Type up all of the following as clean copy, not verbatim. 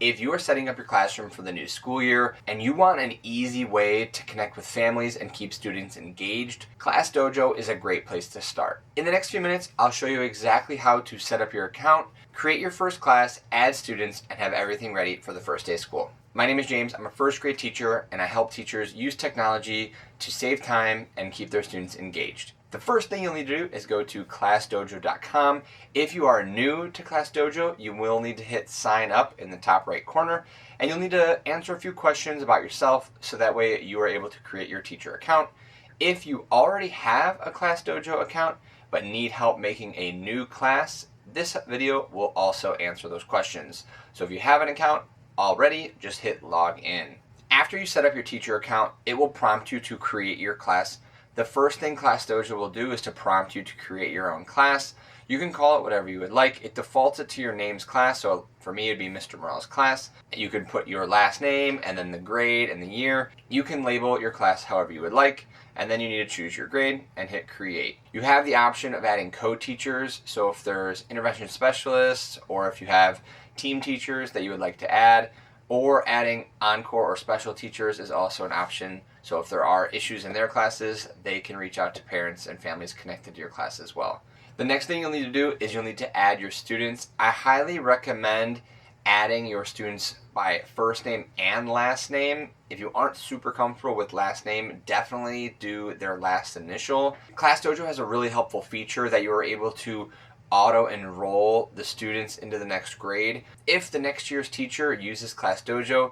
If you are setting up your classroom for the new school year and you want an easy way to connect with families and keep students engaged, ClassDojo is a great place to start. In the next few minutes, I'll show you exactly how to set up your account, create your first class, add students, and have everything ready for the first day of school. My name is James. I'm a first grade teacher, and I help teachers use technology to save time and keep their students engaged. The first thing you'll need to do is go to ClassDojo.com. If you are new to ClassDojo, you will need to hit sign up in the top right corner, and you'll need to answer a few questions about yourself so that way you are able to create your teacher account. If you already have a ClassDojo account but need help making a new class, this video will also answer those questions. So if you have an account already, just hit log in. After you set up your teacher account, it will prompt you to create your class. The first thing ClassDojo will do is to prompt you to create your own class. You can call it whatever you would like. It defaults it to your name's class, so for me it'd be Mr. Morrell's class. You can put your last name and then the grade and the year. You can label your class however you would like, and then you need to choose your grade and hit create. You have the option of adding co-teachers, so if there's intervention specialists or if you have team teachers that you would like to add, or adding encore or special teachers is also an option. So if there are issues in their classes, they can reach out to parents and families connected to your class as well. The next thing you'll need to do is you'll need to add your students. I highly recommend adding your students by first name and last name. If you aren't super comfortable with last name, definitely do their last initial. ClassDojo has a really helpful feature that you are able to auto-enroll the students into the next grade. If the next year's teacher uses ClassDojo,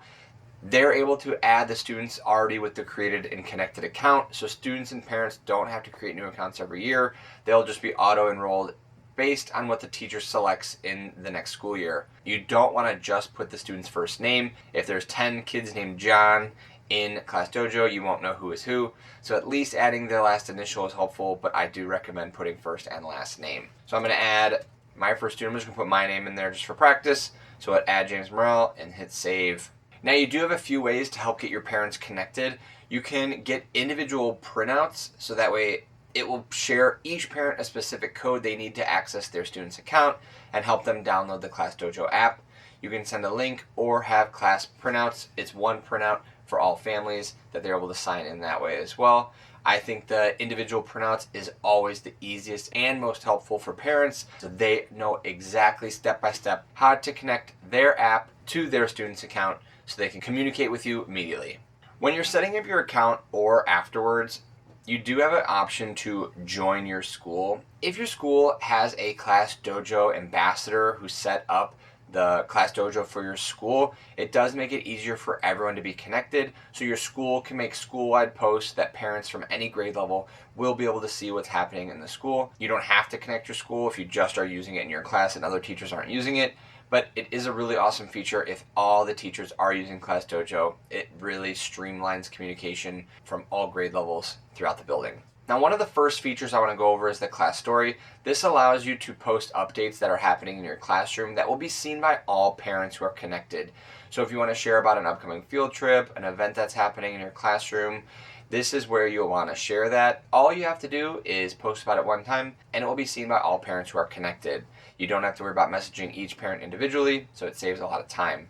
they're able to add the students already with the created and connected account, so students and parents don't have to create new accounts every year. They'll just be auto-enrolled based on what the teacher selects in the next school year. You don't want to just put the student's first name. If there's 10 kids named John in ClassDojo, you won't know who is who. So at least adding their last initial is helpful, but I do recommend putting first and last name. So I'm going to add my first student. I'm just going to put my name in there just for practice. So I'd add James Morrell and hit save. Now you do have a few ways to help get your parents connected. You can get individual printouts, so that way it will share each parent a specific code they need to access their student's account and help them download the ClassDojo app. You can send a link or have class printouts. It's one printout for all families that they're able to sign in that way as well. I think the individual printouts is always the easiest and most helpful for parents, so they know exactly step by step how to connect their app to their student's account so they can communicate with you immediately. When you're setting up your account or afterwards, you do have an option to join your school. If your school has a ClassDojo ambassador who set up the ClassDojo for your school, it does make it easier for everyone to be connected, so your school can make school-wide posts that parents from any grade level will be able to see what's happening in the school. You don't have to connect your school if you just are using it in your class and other teachers aren't using it, but it is a really awesome feature if all the teachers are using ClassDojo. It really streamlines communication from all grade levels throughout the building. Now, one of the first features I want to go over is the class story. This allows you to post updates that are happening in your classroom that will be seen by all parents who are connected. So if you want to share about an upcoming field trip, an event that's happening in your classroom, this is where you'll want to share that. All you have to do is post about it one time, and it will be seen by all parents who are connected. You don't have to worry about messaging each parent individually, so it saves a lot of time.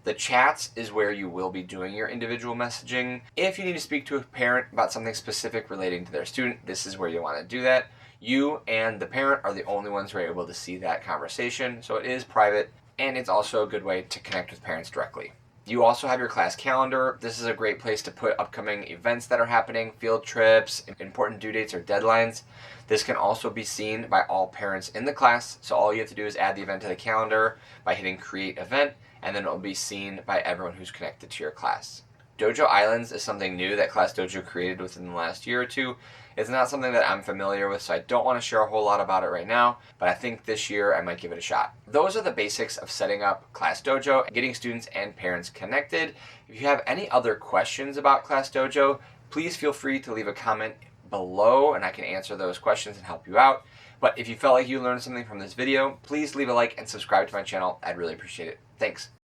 The chats is where you will be doing your individual messaging. If you need to speak to a parent about something specific relating to their student, this is where you want to do that. You and the parent are the only ones who are able to see that conversation, so it is private, and it's also a good way to connect with parents directly. You also have your class calendar. This is a great place to put upcoming events that are happening, field trips, important due dates or deadlines. This can also be seen by all parents in the class, so all you have to do is add the event to the calendar by hitting create event, and then it will be seen by everyone who's connected to your class. Dojo Islands is something new that ClassDojo created within the last year or two. It's not something that I'm familiar with, so I don't want to share a whole lot about it right now, but I think this year I might give it a shot. Those are the basics of setting up ClassDojo and getting students and parents connected. If you have any other questions about ClassDojo, please feel free to leave a comment below and I can answer those questions and help you out. But if you felt like you learned something from this video, please leave a like and subscribe to my channel. I'd really appreciate it. Thanks.